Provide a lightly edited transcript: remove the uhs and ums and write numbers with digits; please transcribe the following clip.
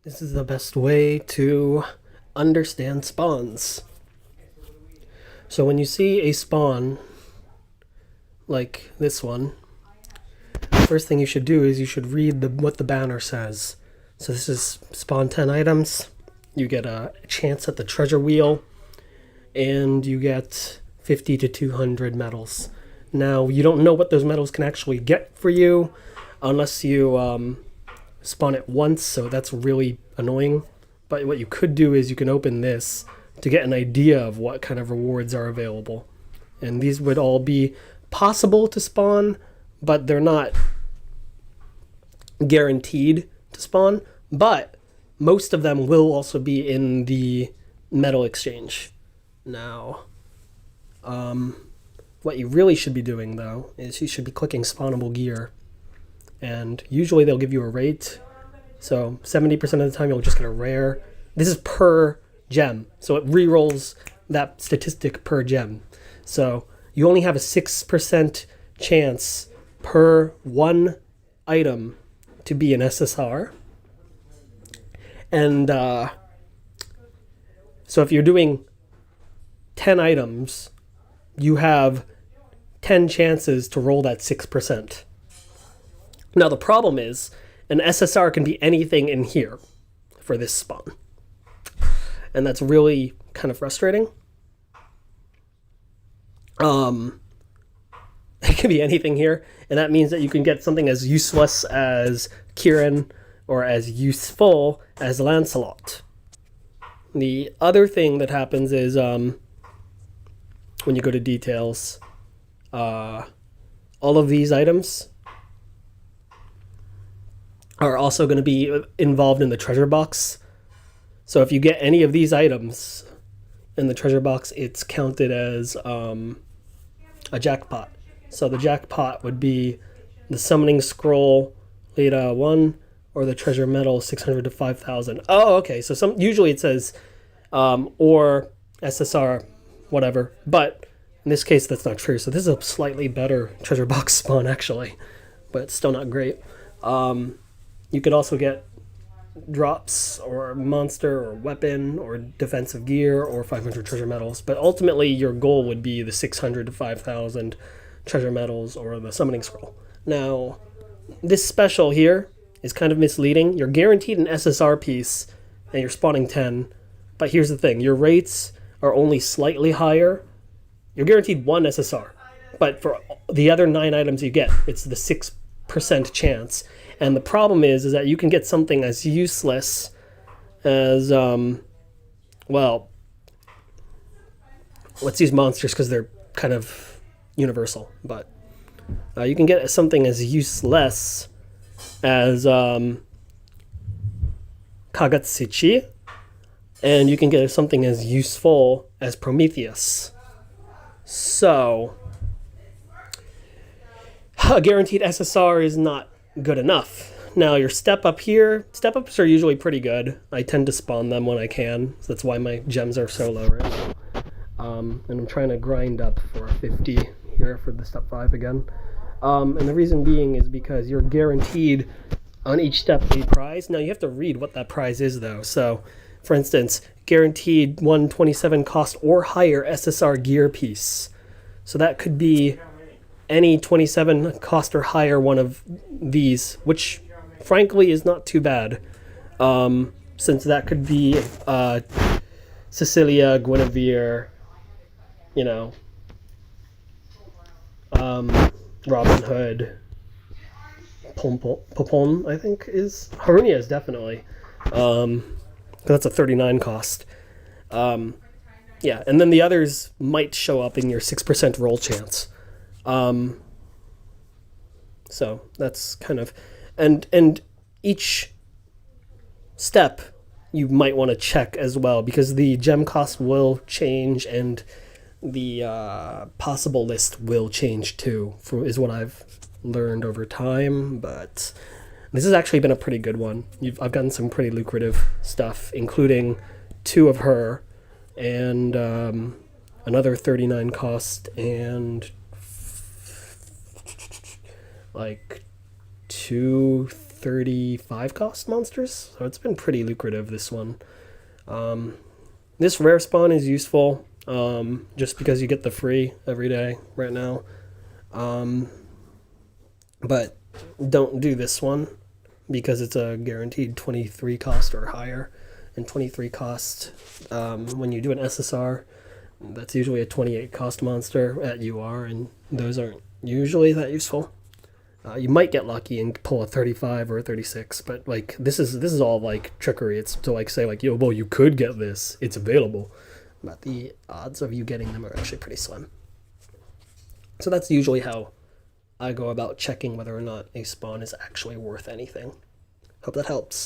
This is the best way to understand spawns. So when you see a spawn like this one, first thing you should do is you should read what the banner says. So this is spawn 10 items. You get a chance at the treasure wheel, and you get 50 to 200 medals. Now, you don't know what those medals can actually get for you unless you spawn it once, so that's really annoying. But what you could do is you can open this to get an idea of what kind of rewards are available. And these would all be possible to spawn, but they're not guaranteed to spawn. But most of them will also be in the medal exchange. Now, what you really should be doing, though, is you should be clicking spawnable gear. And usually they'll give you a rate. So 70% of the time you'll just get a rare. This is per gem. So it re-rolls that statistic per gem. So you only have a 6% chance per one item to be an SSR. And so if you're doing 10 items, you have 10 chances to roll that 6%. Now the problem is, an SSR can be anything in here for this spawn. And that's really kind of frustrating. It can be anything here, and that means that you can get something as useless as Kieran or as useful as Lancelot. The other thing that happens is when you go to details, all of these items are also going to be involved in the treasure box. So if you get any of these items in the treasure box, it's counted as a jackpot. So the jackpot would be the summoning scroll Leda 1 or the treasure medal 600 to 5,000. Oh, okay. So usually it says or SSR, whatever. But in this case, that's not true. So this is a slightly better treasure box spawn, actually. But it's still not great. You could also get drops or monster or weapon or defensive gear or 500 treasure medals. But ultimately, your goal would be the 600 to 5,000 treasure medals or the summoning scroll. Now, this special here is kind of misleading. You're guaranteed an SSR piece and you're spawning 10. But here's the thing. Your rates are only slightly higher. You're guaranteed one SSR. But for the other 9 items you get, it's the 6% chance. And the problem is that you can get something as useless as, well, let's use monsters because they're kind of universal. But you can get something as useless as Kagatsuchi, and you can get something as useful as Prometheus. So, a guaranteed SSR is not good enough. Now your step ups are usually pretty good. I tend to spawn them when I can, so that's why my gems are so low right now. And I'm trying to grind up for a 50 here for the step 5 again. And the reason being is because you're guaranteed on each step a prize. Now you have to read what that prize is though. So for instance, guaranteed 127 cost or higher SSR gear piece. So that could be any 27 cost or higher one of these, which frankly is not too bad, since that could be Cecilia, Guinevere, Robin Hood, Popon, I think is Harunia is definitely, that's a 39 cost. Yeah, and then the others might show up in your 6% roll chance. So that's kind of, and each step you might want to check as well, because the gem cost will change and the possible list will change too, is what I've learned over time. But this has actually been a pretty good one. I've gotten some pretty lucrative stuff, including 2 of her and another 39 cost and like 2 35 cost monsters, so it's been pretty lucrative, this one. This rare spawn is useful, just because you get the free every day right now. But don't do this one because it's a guaranteed 23 cost or higher. And 23 cost, when you do an SSR, that's usually a 28 cost monster at UR, and those aren't usually that useful. You might get lucky and pull a 35 or a 36, but like this is all like trickery. It's to like say like, yo, well, you could get this, it's available, but the odds of you getting them are actually pretty slim. So that's usually how I go about checking whether or not a spawn is actually worth anything. Hope that helps.